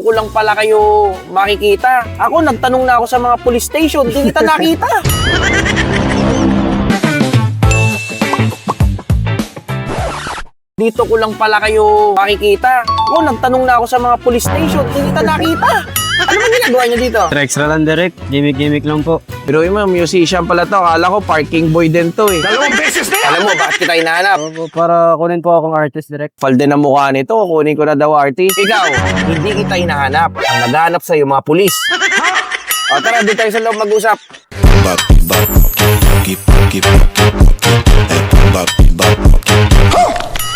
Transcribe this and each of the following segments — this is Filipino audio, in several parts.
ko lang pala kayo makikita. Ako, nagtanong na ako sa mga police station, di kita nakita. Dito ko lang pala kayo makikita. Ako, nagtanong na ako sa mga police station, di kita nakita. Ano ba ginagawa niyo dito? Extra lang direct, gimmick lang po. Pero mo, musician pala to. Akala ko parking boy din to eh. Dalawang beses na yan! Alam mo, bakit kita hinahanap? Para kunin po akong artist direct. Falde na mukha nito, kunin ko na daw artist. Ikaw, hindi kita hinahanap. Ang naghahanap sa'yo, mga pulis. O tara, doon tayo sa loob mag-usap.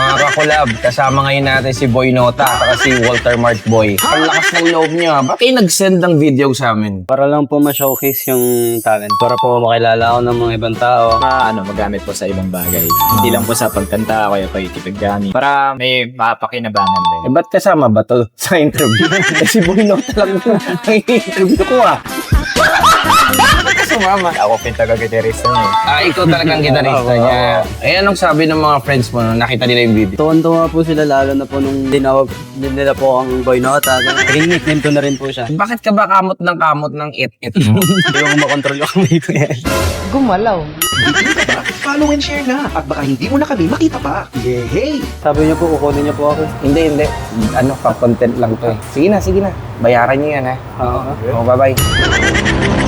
Mga kakulab, kasama ngayon natin si Boy Nota at si Walter Mart Boy. Ang lakas ng loob niya. Ba't kayo nag-send ng video sa amin? Para lang po ma-showcase yung talent. Para po makilala ako ng mga ibang tao. Magamit po sa ibang bagay. Hindi lang po sa pagkanta o kaya pagkikipaggamit. Para may mapakinabangan din. Eh, ba't kasama ba to sa interview? Eh, si Boy Nota lang ang interview ko ah. Ba't ka sumama? Ako po yung taga-gitarista niya. Ikaw talagang gitarista niya. Eh, anong sabi ng mga friends mo nung nakita nila yung video? Tuwan-tuwa po sila lalo na po nung tinawag nila po ang Boy Nota. Naging nickname ko na rin po siya. Bakit ka ba kamot ng it-it mo? Hindi ko makontrol yung kamay ko yan. Follow and share na at baka hindi mo na kami makita pa. Yay! Sabi niya po, kukunin niya po ako. Hindi. Ano, pa-content lang to eh. Sige na. Bayaran niyo yan ha. Oo. Oh, bye-bye.